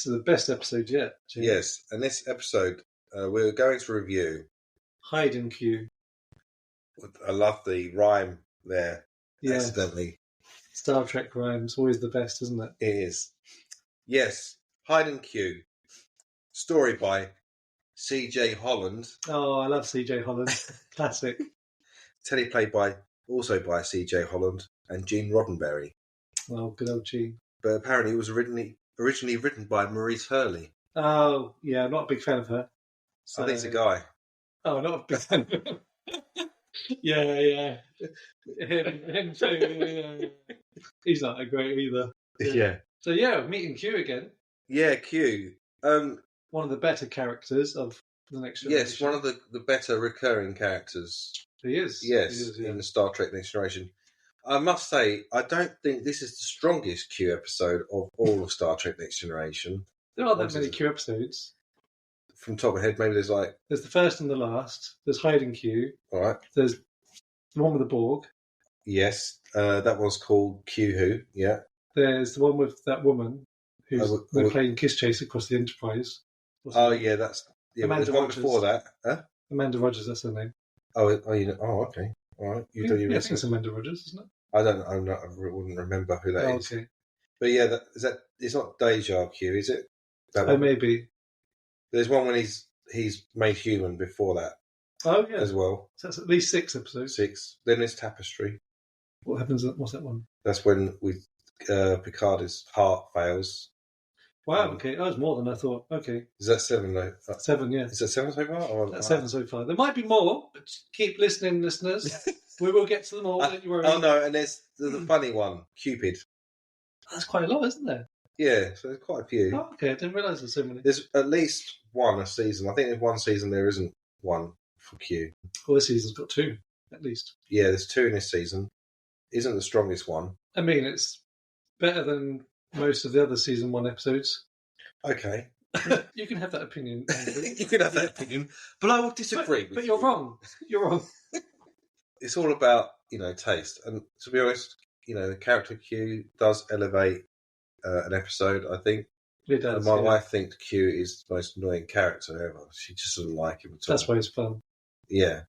This is the best episode yet. Jim. Yes, and this episode we're going to review. Hide and Q. I love the rhyme there. Yes. Accidentally. Star Trek rhymes, always the best, isn't it? It is. Yes, Hide and Q. Story by C.J. Holland. Oh, I love C.J. Holland. Classic. Teleplay also by C.J. Holland and Gene Roddenberry. Oh, good old Gene. But apparently it was originally written by Maurice Hurley. Oh, yeah, I'm not a big fan of her. So... I think it's a guy. Oh, not a big fan of her. Yeah. Him too. Yeah. He's not a great either. Yeah. So yeah, meeting Q again. Yeah, Q. One of the better characters of the Next Generation. Yes, one of the better recurring characters. He is. Yes, he is, yeah. in the Star Trek Next Generation. I must say, I don't think this is the strongest Q episode of all of Star Trek Next Generation. There aren't that many Q episodes. From top of my head, maybe there's There's the first and the last. There's Hide and Q. All right. There's the one with the Borg. Yes, that one's called Q Who, yeah. There's the one with that woman who's they're playing Kiss Chase across the Enterprise. Oh, yeah, that's... Yeah, Amanda there's one Rogers. before that. Huh? Amanda Rogers, that's her name. Okay. All right. You do your I think it's Amanda Rogers, isn't it? I wouldn't remember who that is. Okay. But yeah, it's not Deja Q, is it? Maybe. There's one when he's made human before that. Oh, yeah. As well. So that's at least 6 episodes. 6. Then there's Tapestry. What happens? What's that one? That's when Picard's heart fails. Wow, okay. That was more than I thought. Okay. Is that 7 though? 7, yeah. Is that 7 so far? Or... That's 7 so far. There might be more, but keep listening, listeners. We will get to them all, don't you worry. Oh no, and there's the funny one, Cupid. That's quite a lot, isn't there? Yeah, so there's quite a few. Oh, okay, I didn't realise there's so many. There's at least one a season. I think there's one season there isn't one for Q. Well, this season's got 2, at least. Yeah, there's 2 in this season. Isn't the strongest one. I mean, it's better than most of the other season 1 episodes. Okay. You can have that opinion. You can have that opinion, but I will disagree with you. But you're wrong. You're wrong. It's all about, taste. And to be honest, the character Q does elevate an episode, I think. It does. And my wife thinks Q is the most annoying character ever. She just doesn't like him at all. That's why it's fun. Yeah.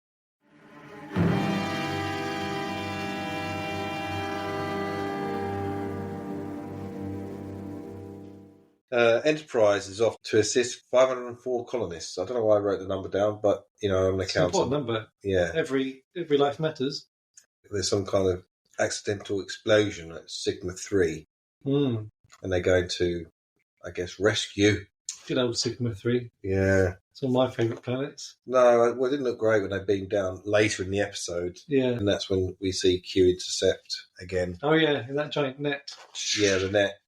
Enterprise is off to assist 504 colonists. I don't know why I wrote the number down, but I'm an accountant. It's an important number. Yeah. Every life matters. There's some kind of accidental explosion at Sigma 3. And they're going to, I guess, rescue. Good old Sigma 3. Yeah. It's one of my favourite planets. No, well, it didn't look great when they beamed down later in the episode. Yeah. And that's when we see Q intercept again. Oh, yeah, in that giant net. Yeah, the net.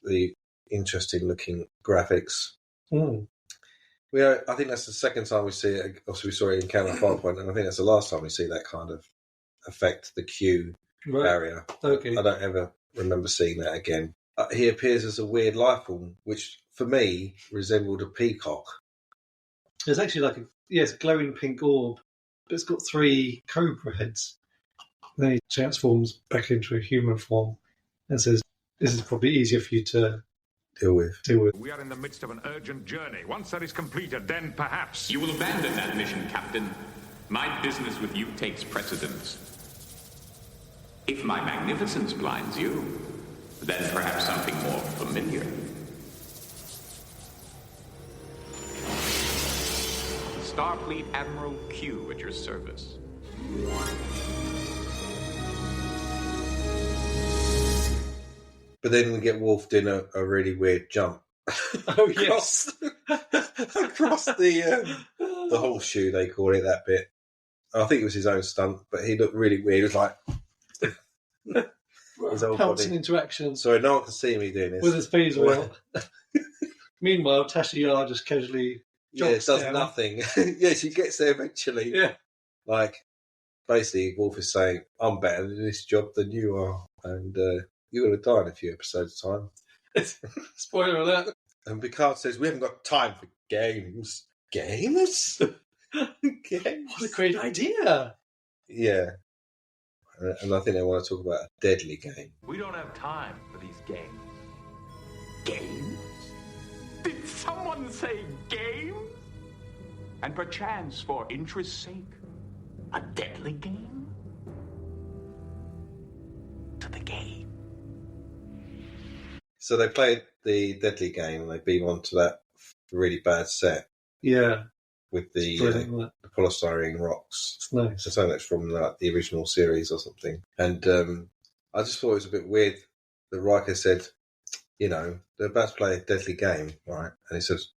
The interesting looking graphics. I think that's the second time we see it. Also, we saw it in Counter Farpoint, and I think that's the last time we see that kind of affect the Q barrier. Okay. I don't ever remember seeing that again. He appears as a weird life form, which for me resembled a peacock. It's actually like a glowing pink orb, but it's got 3 cobra heads. Then he transforms back into a human form and says, "This is probably easier for you to deal with." We are in the midst of an urgent journey. Once that is completed, then perhaps... You will abandon that mission, Captain. My business with you takes precedence. If my magnificence blinds you, then perhaps something more familiar. Starfleet Admiral Q at your service. But then we get Wolf in a really weird jump. Oh, yes. across the horseshoe, they call it, that bit. I think it was his own stunt, but he looked really weird. He was like... his old pouncing body. into action. Sorry, no one can see me doing this. With his phaser out. Meanwhile, Tasha Yar just casually does down. nothing. Yeah, she gets there eventually. Yeah. Like, basically, Wolf is saying, I'm better at this job than you are, and you're going to die in a few episodes' time. Spoiler alert. And Picard says, we haven't got time for games. Games? Games? What a great idea. Yeah. And I think they want to talk about a deadly game. We don't have time for these games. Games? someone say game? And perchance, for interest's sake, a deadly game? To the game. So they played the deadly game and they beam onto that really bad set. Yeah. With the polystyrene rocks. It's nice. So something that's from the original series or something. And I just thought it was a bit weird that Riker said, they're about to play a deadly game, right? And he says,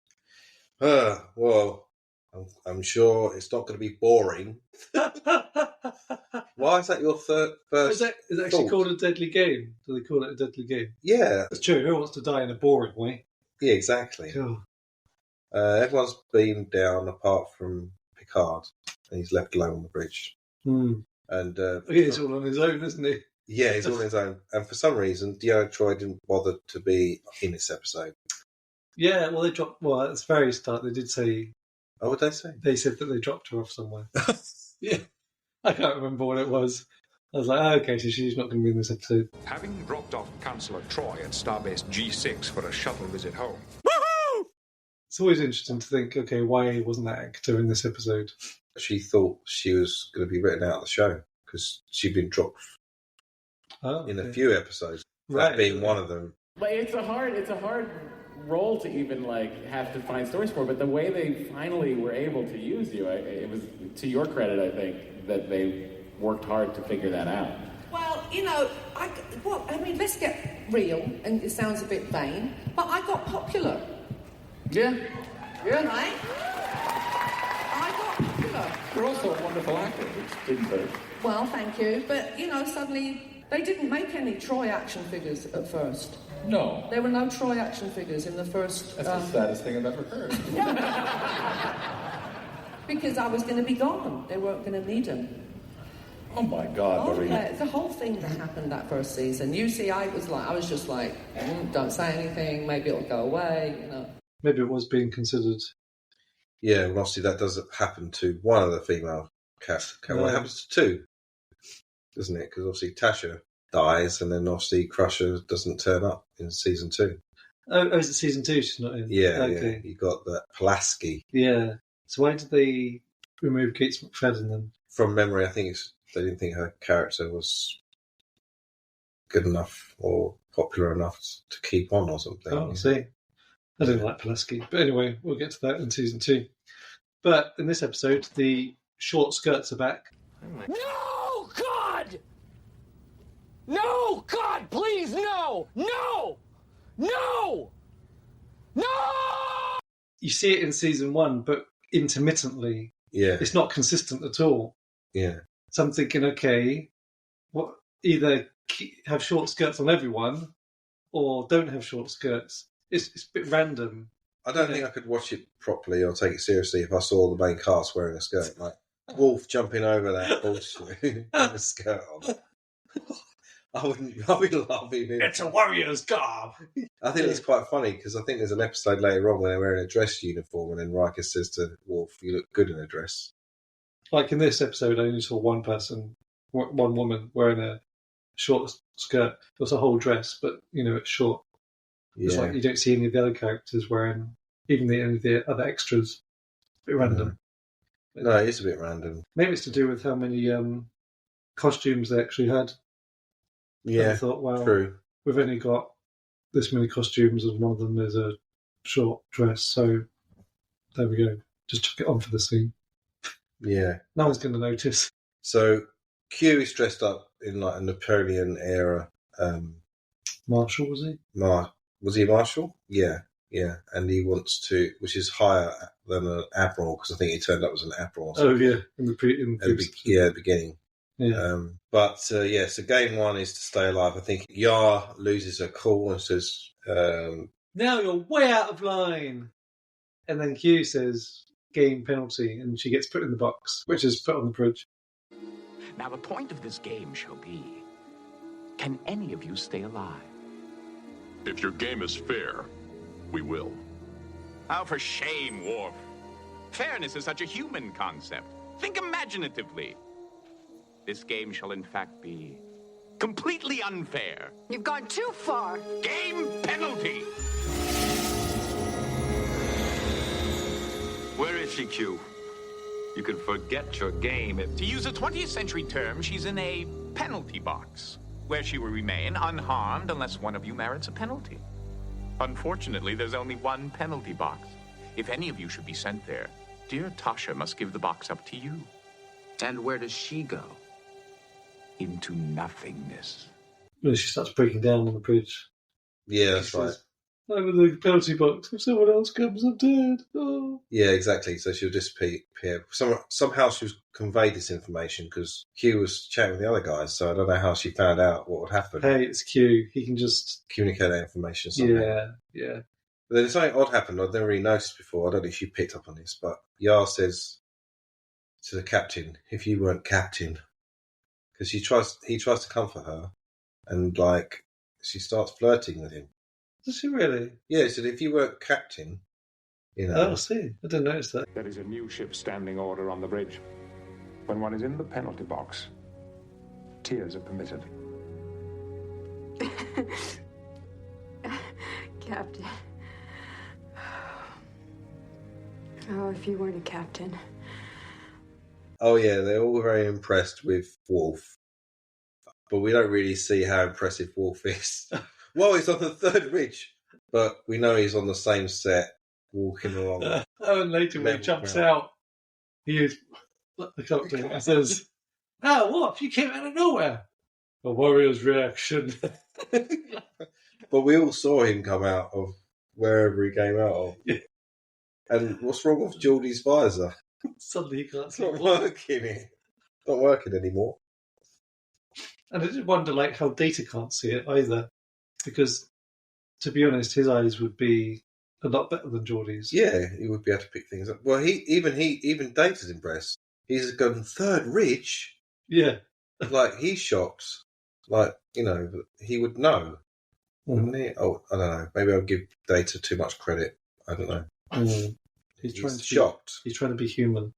well, I'm sure it's not going to be boring. Why is that your first? Is it actually called a deadly game? Do they call it a deadly game? Yeah. That's true. Who wants to die in a boring way? Yeah, exactly. Oh. Everyone's beamed down apart from Picard, and he's left alone on the bridge. Mm. And he's all on his own, isn't he? Yeah, he's all on his own. And for some reason, Deanna Troi didn't bother to be in this episode. Yeah, well, they dropped. Well, at the very start, they did say. Oh, what did they say? They said that they dropped her off somewhere. Yeah, I can't remember what it was. I was like, okay, so she's not going to be in this episode. Having dropped off Councillor Troi at Starbase G6 for a shuttle visit home. It's always interesting to think, okay, why wasn't that actor in this episode? She thought she was going to be written out of the show because she'd been dropped in a few episodes. Right. That being one of them. But it's a hard role to even have to find stories for. But the way they finally were able to use you, it was to your credit, I think, that they worked hard to figure that out. Well, let's get real, and it sounds a bit vain, but I got popular. Yeah. Right? I got popular. You're also a wonderful actor, which didn't hurt. Well, thank you. But, suddenly they didn't make any Troy action figures at first. No. There were no Troy action figures in the first... That's the saddest thing I've ever heard. Because I was going to be gone. They weren't going to need them. Oh my God, Marie. Yeah, the whole thing that happened that first season. You see, I was just like, don't say anything, maybe it'll go away, Maybe it was being considered. Yeah, well, obviously that does happen to one of the female cast. Well, it happens to two, doesn't it? Because obviously Tasha dies, and then obviously Crusher doesn't turn up in season 2. Oh, is it season 2 she's not in? Yeah, okay. You got that Pulaski. Yeah. So why did they remove Gates McFadden then? From memory, I think they didn't think her character was good enough or popular enough to keep on or something. Oh, I see. I don't like Pulaski. But anyway, we'll get to that in season 2. But in this episode, the short skirts are back. No, God! No, God, please, no! No! No! No! You see it in season 1, but intermittently. Yeah. It's not consistent at all. Yeah. So I'm thinking, okay, either have short skirts on everyone or don't have short skirts. It's a bit random. I don't think I could watch it properly or take it seriously if I saw the main cast wearing a skirt. Like Wolf jumping over that bullshit with a skirt on. I'd be laughing. It's a warrior's garb. I think it's quite funny because I think there's an episode later on where they're wearing a dress uniform and then Riker says to Wolf, "You look good in a dress." Like in this episode, I only saw one woman wearing a short skirt. It was a whole dress, but, it's short. It's like you don't see any of the other characters wearing, even any of the other extras. A bit random. No, it is a bit random. Maybe it's to do with how many costumes they actually had. Yeah, I thought, well, true. We've only got this many costumes, and one of them is a short dress, so there we go. Just took it on for the scene. Yeah. No one's going to notice. So Q is dressed up in like a Napoleon era. Marshal, was he? Was he a marshal? Yeah. And he wants to, which is higher than an admiral, because I think he turned up as an admiral. Oh, yeah. In the beginning. Yeah. So game 1 is to stay alive. I think Yar loses her cool and says, now you're way out of line. And then Q says, game penalty, and she gets put in the box, which is put on the bridge. Now, the point of this game shall be, can any of you stay alive? If your game is fair, we will. Oh, for shame, Worf. Fairness is such a human concept. Think imaginatively. This game shall in fact be completely unfair. You've gone too far. Game penalty! Where is she, Q? You can forget your game if... To use a 20th century term, she's in a penalty box, where she will remain unharmed unless one of you merits a penalty. Unfortunately, there's only one penalty box. If any of you should be sent there, dear Tasha must give the box up to you. And where does she go? Into nothingness. When she starts breaking down on the bridge. Yeah, that's She right. says, I'm in the penalty box. If someone else comes, I'm dead. Oh. Yeah, exactly. So she'll disappear. Somehow she was conveyed this information because Q was chatting with the other guys, so I don't know how she found out what would happen. Hey, it's Q. He can just... Communicate that information somehow. Yeah. But then something odd happened I'd never really noticed before. I don't know if you picked up on this, but Yar says to the captain, if you weren't captain... Because he tries to comfort her, and like she starts flirting with him. Does she really? Yeah, he said if you weren't captain, you know. Oh, I see. I didn't notice that. There is a new ship standing order on the bridge. When one is in the penalty box, tears are permitted. Captain. Oh, if you weren't a captain. Oh yeah, they're all very impressed with Worf, but we don't really see how impressive Worf is. Well, he's on the third ridge, but we know he's on the same set, walking along. And later when he jumps out, he is the captain and says, Worf, you came out of nowhere. A warrior's reaction. But we all saw him come out of wherever he came out of. Yeah. And what's wrong with Geordie's visor? Suddenly he can't It's see. not working. It's not working anymore. And I did wonder, like, how Data can't see it either, because, to be honest, his eyes would be a lot better than Geordie's. Yeah, he would be able to pick things up. Well, even Data's impressed. He's gone third ridge. Yeah. Like he's shocked. Like he would know, wouldn't he? Oh, I don't know. Maybe I'll give Data too much credit. I don't know. He's trying to shocked. He's trying to be human.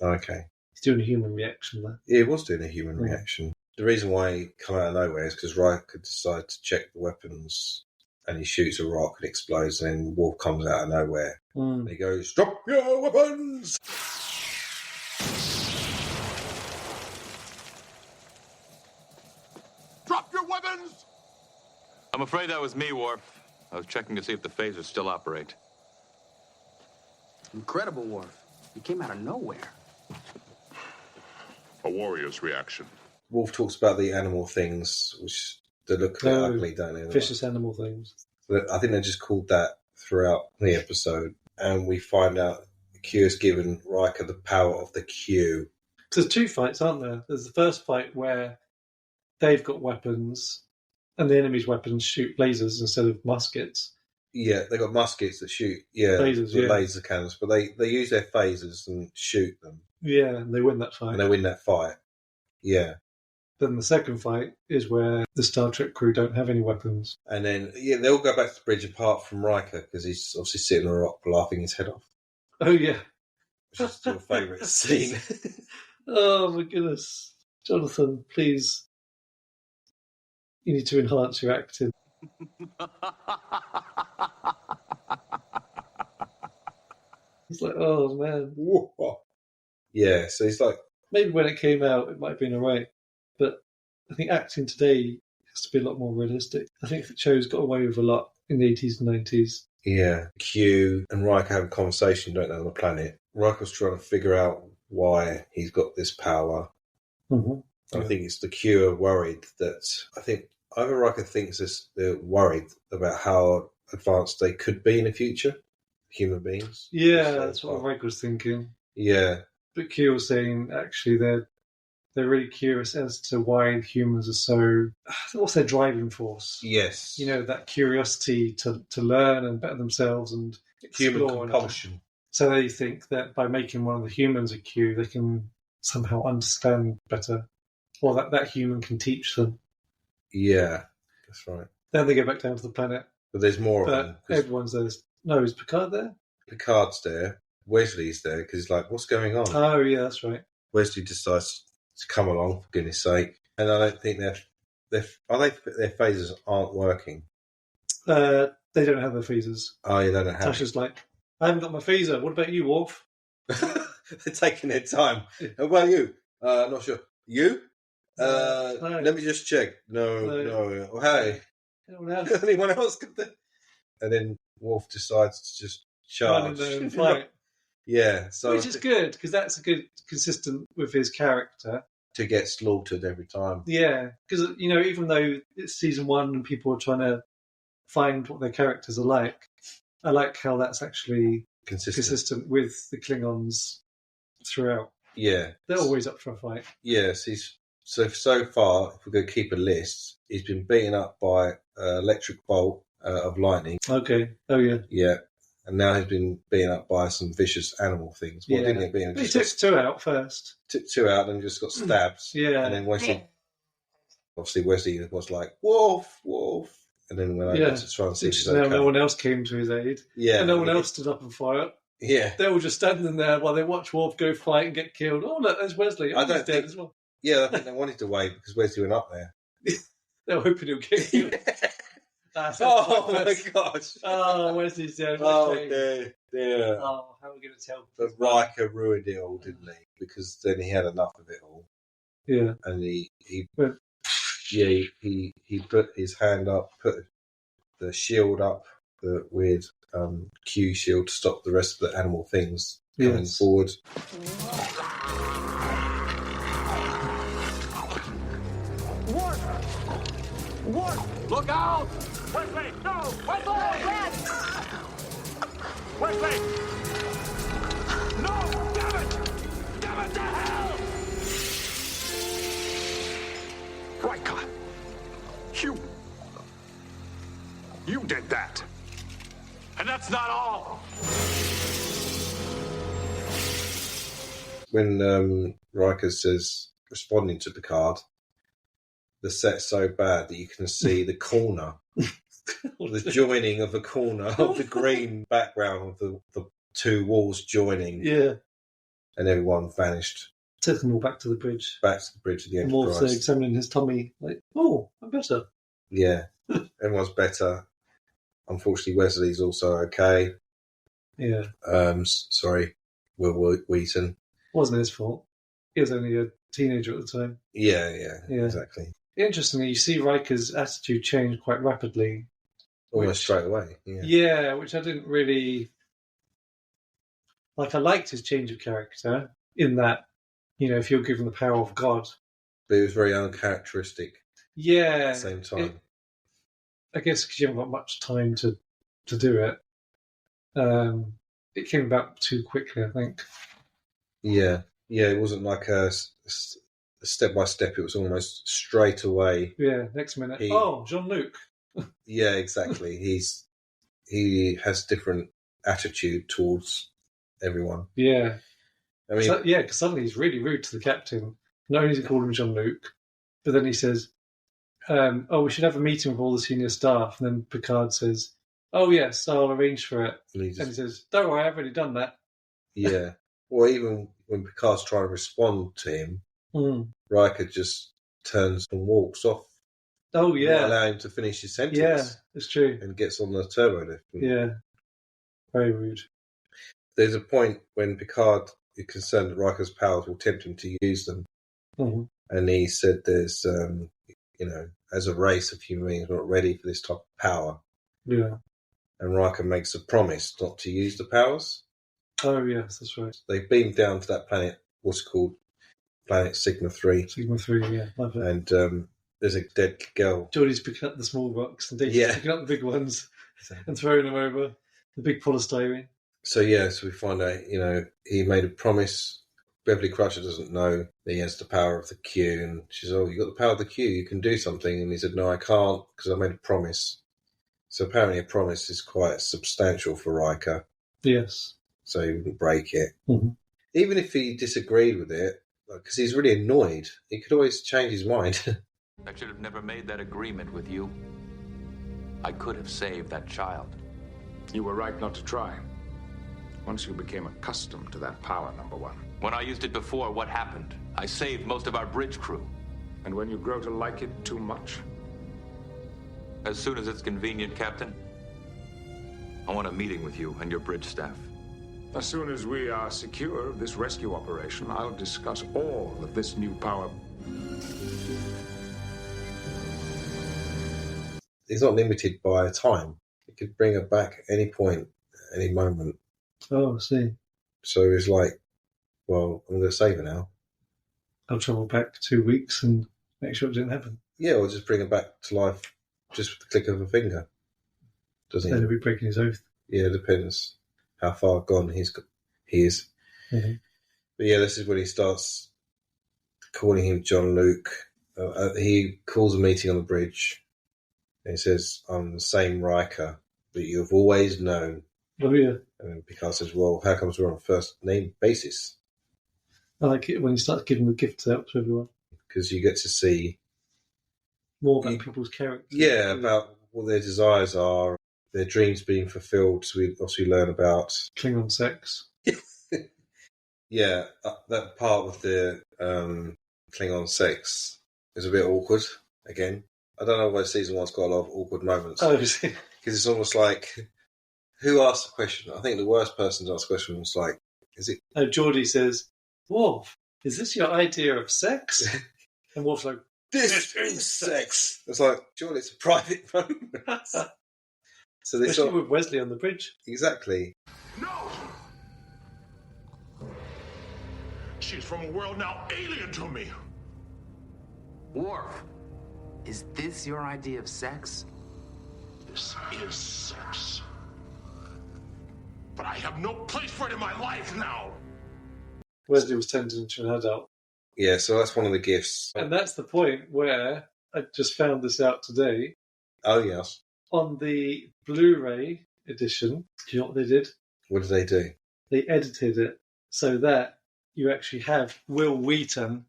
Okay. He's doing a human reaction there. Yeah, he was doing a human reaction. The reason why he come out of nowhere is because Riker decides to check the weapons, and he shoots a rock and explodes, and then Worf comes out of nowhere. And he goes, "Drop your weapons!" Drop your weapons! I'm afraid that was me, Worf. I was checking to see if the phasers still operate. Incredible, Worf. You came out of nowhere. A warrior's reaction. Worf talks about the animal things, which they look a bit ugly, don't they? Vicious animal things. I think they just called that throughout the episode. And we find out Q has given Riker the power of the Q. There's two fights, aren't there? There's the first fight where they've got weapons and the enemy's weapons shoot lasers instead of muskets. Yeah, they got muskets that shoot. Yeah, Phasers, laser cannons, but they use their phasers and shoot them. Yeah, and they win that fight. And they win that fight. Yeah. Then the second fight is where the Star Trek crew don't have any weapons. And then they all go back to the bridge apart from Riker because he's obviously sitting on a rock laughing his head off. Oh yeah, which is your favourite scene. Oh my goodness, Jonathan, please, you need to enhance your acting. It's like, oh man. Yeah, so he's like... Maybe when it came out, it might have been alright, but I think acting today has to be a lot more realistic. I think the show's got away with a lot in the 80s and 90s. Yeah, Q and Riker have a conversation, don't they, on the planet. Riker's trying to figure out why he's got this power. Mm-hmm. I think it's the Q are worried that... I think either Riker thinks they're worried about how advanced they could be in the future, human beings. Yeah, that's what Riker was thinking. Yeah. But Q was saying, actually, they're really curious as to why humans are so... What's their driving force? Yes. You know, that curiosity to learn and better themselves and human explore. compulsion. So they think that by making one of the humans a Q, they can somehow understand better. Or that human can teach them. Yeah, that's right. Then they go back down to the planet. But there's more of them. Everyone's there. No, is Picard there? Picard's there. Wesley's there because he's like, what's going on? Oh, yeah, that's right. Wesley decides to come along, for goodness sake. And I don't think their phasers aren't working. They don't have their phasers. Oh, yeah, they don't have Tasha's like, I haven't got my phaser. What about you, Worf? They're taking their time. How about you? Not sure. You? No. Let me just check. No. Oh, hey. Anyone else? Anyone else? And then Worf decides to just Run in charge. there and fight. Yeah. So Which is good, because that's a good, consistent with his character. to get slaughtered every time. Yeah, because, even though it's season 1 and people are trying to find what their characters are like, I like how that's actually consistent with the Klingons throughout. Yeah. They're always up for a fight. Yes, so far, if we're going to keep a list, he's been beaten up by electric bolt of lightning. Okay. Oh, yeah. Yeah. And now he's been beaten up by some vicious animal things. Well, didn't he? But he took 2 out first. Took 2 out and just got stabs. Yeah. And then Wesley was like, Wolf. And then when I got to try and see if he's okay. No one else came to his aid. Yeah. And no one else stood up and fired. Yeah. They were just standing there while they watch Worf go fight and get killed. Oh, look, there's Wesley. Oh, he's dead as well. Yeah, I think they wanted to wait because Wesley went up there. They were hoping he'll get killed. Oh, my gosh. Oh, Wesley's dead. Oh, dear. Oh, how are we going to tell? But Riker ruined it all, didn't he? Because then he had enough of it all. Yeah. And he put his hand up, put the shield up, the weird Q shield to stop the rest of the animal things coming forward. What? Look out! Wesley, no! Wesley! Wesley! No! Damn it! Damn it to hell! Riker, you did that. And that's not all. When Riker says, responding to Picard, the set's so bad that you can see the corner, the joining of the corner of the green background of the 2 walls joining. Yeah. And everyone vanished. Took them all back to the bridge. Back to the bridge of the And Enterprise. Worf's examining his tummy, like, oh, I'm better. Yeah. Everyone's better. Unfortunately, Wesley's also okay. Yeah. Sorry, Will Wheaton. Wasn't his fault. He was only a teenager at the time. Yeah, exactly. Interestingly, you see Riker's attitude change quite rapidly. Almost straight away. Yeah, which I didn't really... Like, I liked his change of character in that, if you're given the power of God. But it was very uncharacteristic. Yeah. At the same time. I guess because you haven't got much time to do it. It came about too quickly, I think. Yeah, it wasn't like a step by step. It was almost straight away. Yeah, next minute. Jean-Luc. Yeah, exactly. He has different attitude towards everyone. Yeah. I mean, because suddenly he's really rude to the captain. Not only does he call him Jean-Luc, but then he says, we should have a meeting with all the senior staff. And then Picard says, oh, yes, I'll arrange for it. And he says, don't worry, I've already done that. Yeah. Or even when Picard's trying to respond to him, Riker just turns and walks off. Oh, yeah. Not allow him to finish his sentence. Yeah, it's true. And gets on the turbo lift. Yeah. Very rude. There's a point when Picard is concerned that Riker's powers will tempt him to use them. Mm-hmm. And he said there's, as a race of human beings, we're not ready for this type of power. Yeah. And Riker makes a promise not to use the powers. Oh, yes, that's right. They beam down to that planet, what's called Planet Sigma 3. Sigma 3, yeah, love it. And there's a dead girl. Geordie's picking up the small rocks and Dave's picking up the big ones and throwing them over. The big polystyrene. So we find out, he made a promise. Beverly Crusher doesn't know that he has the power of the Q. And she says, you got the power of the Q, you can do something. And he said, no, I can't because I made a promise. So apparently a promise is quite substantial for Riker. Yes. So he wouldn't break it. Mm-hmm. Even if he disagreed with it, because he's really annoyed, he could always change his mind. I should have never made that agreement with you. I could have saved that child. You were right not to try. Once you became accustomed to that power, number one. When I used it before, what happened? I saved most of our bridge crew. And when you grow to like it too much? As soon as it's convenient, Captain. I want a meeting with you and your bridge staff. As soon as we are secure of this rescue operation, I'll discuss all of this new power. He's not limited by time. He could bring her back at any point, at any moment. Oh, I see. So he's like, well, I'm going to save her now. I'll travel back 2 weeks and make sure it didn't happen. Yeah, or just bring her back to life just with the click of a finger. Doesn't Then he? he'll be breaking his oath. Yeah, it depends how far gone he is. Mm-hmm. But yeah, this is when he starts calling him John Luke. He calls a meeting on the bridge. And he says, I'm the same Riker that you have always known. Oh, yeah. And Picard says, well, how comes we're on a first name basis? I like it when he starts giving the gifts out to everyone. Because you get to see more about people's characters. Yeah, about what their desires are, their dreams being fulfilled. So we obviously learn about Klingon sex. Yeah, that part with the Klingon sex is a bit awkward again. I don't know why season one's got a lot of awkward moments. Oh, because it's almost like, who asked the question? I think the worst person to ask the question was like, is it... Oh, Geordie says, Worf, is this your idea of sex? And Worf's like, this is sex. It's like, Geordie, it's a private romance. So they especially with Wesley on the bridge. Exactly. No! She's from a world now alien to me. Worf, is this your idea of sex? This is sex. But I have no place for it in my life now. Wesley was turned into an adult. Yeah, so that's one of the gifts. And that's the point where I just found this out today. Oh, yes. On the Blu-ray edition, do you know what they did? What did they do? They edited it so that you actually have Will Wheaton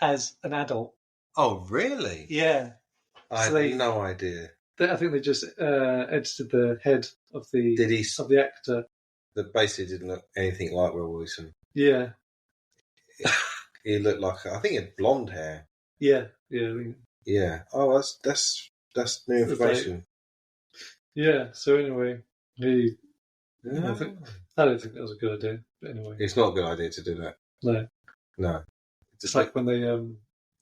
as an adult. Oh, really? Yeah. I had no idea. I think they just edited the head of the of the actor. That basically didn't look anything like Will Wilson. Yeah. He looked like, I think he had blonde hair. Yeah. Yeah. Oh, that's new information. Yeah. So anyway, I don't think that was a good idea. But anyway, it's not a good idea to do that. No. It's like when they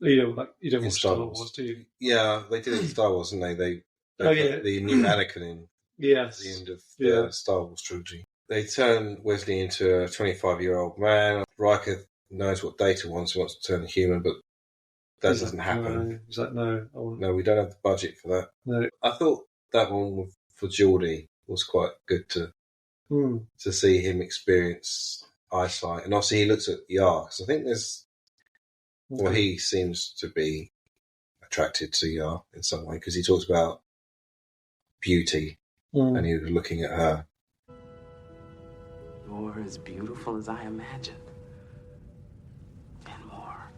you don't watch Star Wars, do you? Yeah, they did it in Star Wars, didn't they? They put the new Anakin in. Yes. At the end of the Star Wars trilogy. They turn Wesley into a 25-year-old man. Riker knows what Data wants. He wants to turn human, but that doesn't happen. No. He's like, no. No, we don't have the budget for that. No. I thought that one for Geordie was quite good to see him experience eyesight. And obviously he looks at Yar, because I think there's... Okay. Well, he seems to be attracted to Yar in some way, because he talks about beauty, and he was looking at her. You're as beautiful as I imagined. And more.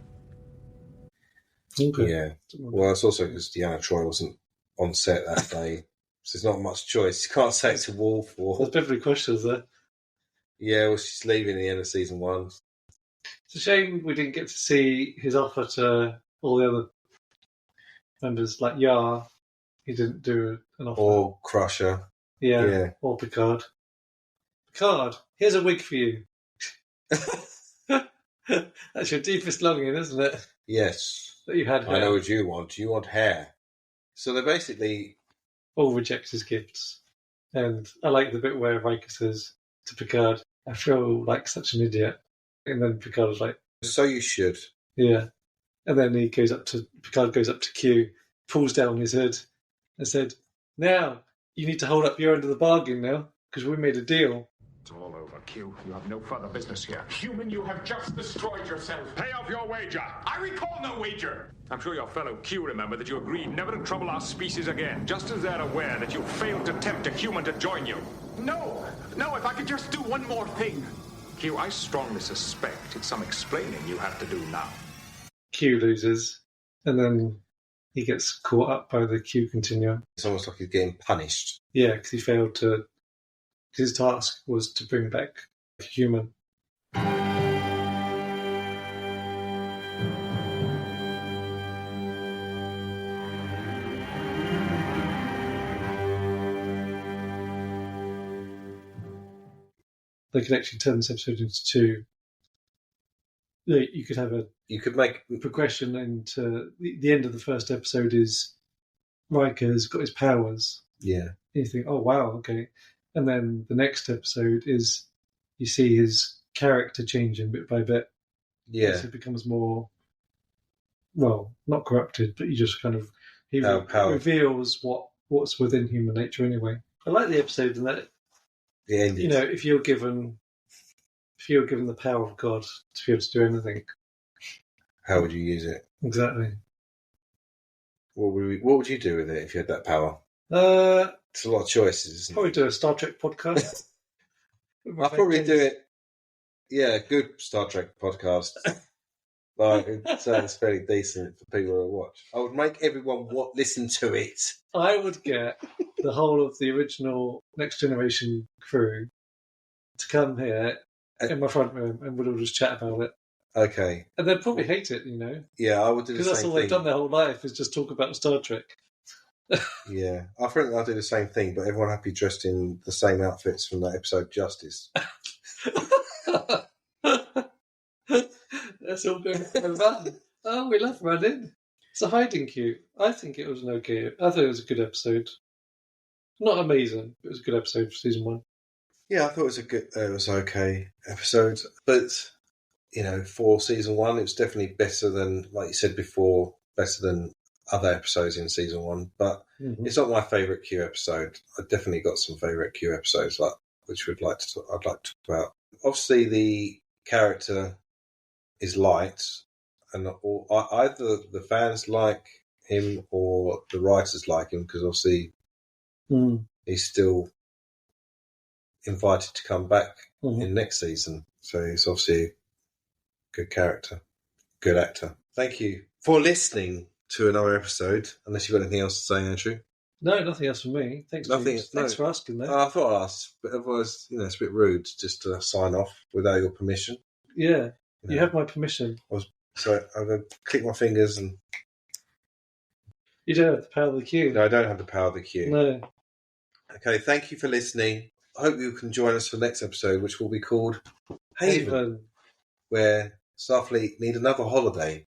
Okay. Yeah. Well, it's also because Deanna Troi wasn't on set that day, so there's not much choice. You can't say it's a Wolf or... There's definitely questions there. Yeah, well, she's leaving at the end of season 1. It's a shame we didn't get to see his offer to all the other members, like Yar. He didn't do an offer. Or Crusher. Yeah. Or Picard. Picard, here's a wig for you. That's your deepest longing, isn't it? Yes. That you had hair. I know what you want. You want hair. So they basically... all reject his gifts. And I like the bit where Riker says to Picard, I feel like such an idiot. And then Picard was like... so you should. Yeah. And then Picard goes up to Q, pulls down his hood, and said, now, you need to hold up your end of the bargain now, because we made a deal. It's all over, Q. You have no further business here. Human, you have just destroyed yourself. Pay off your wager. I recall no wager. I'm sure your fellow Q remember that you agreed never to trouble our species again, just as they're aware that you failed to tempt a human to join you. No, if I could just do one more thing. Q, I strongly suspect it's some explaining you have to do now. Q loses, and then he gets caught up by the Q continuum. It's almost like he's getting punished. Yeah, because he failed to... his task was to bring back a human. they could actually turn this episode into 2. You could have You could make progression into the end of the first episode is Riker's got his powers. Yeah. And you think, oh wow, okay. And then the next episode is you see his character changing bit by bit. Yeah. As it becomes more, well, not corrupted, but you just kind of he reveals what's within human nature anyway. I like the episode and that the ending. You know, if you're given the power of God to be able to do anything, how would you use it? Exactly. What would you do with it if you had that power? It's a lot of choices, isn't probably it? do a Star Trek podcast. I'll probably do it. Yeah, good Star Trek podcast. Like, it's fairly decent for people to watch. I would make everyone listen to it. I would get the whole of the original Next Generation crew to come here in my front room and we'd all just chat about it. Okay. And they'd probably hate it, you know. Yeah, I would do the same thing. Because that's all they've done their whole life is just talk about Star Trek. Yeah, I think I'll do the same thing, but everyone have to be dressed in the same outfits from that episode, Justice. That's all going to run. Oh, we love running. It's a hiding cue. I think it was I thought it was a good episode. Not amazing, but it was a good episode for season 1. Yeah, I thought it was okay episode, but you know, for season 1, it was definitely better than, like you said before, better than other episodes in season 1. But it's not my favourite Q episode. I've definitely got some favourite Q episodes, which I'd like to talk about. Obviously, the character is liked, and either the fans like him or the writers like him, because obviously he's still invited to come back in next season. So he's obviously a good character, good actor. Thank you for listening to another episode. Unless you've got anything else to say, Andrew? No, nothing else from me. Thanks for asking that. I thought I'd ask, but otherwise, it's a bit rude just to sign off without your permission. Yeah, you have my permission. So I'm going to click my fingers and... You don't have the power of the Q. No, I don't have the power of the Q. No. Okay, thank you for listening. I hope you can join us for the next episode, which will be called Haven, where Starfleet need another holiday.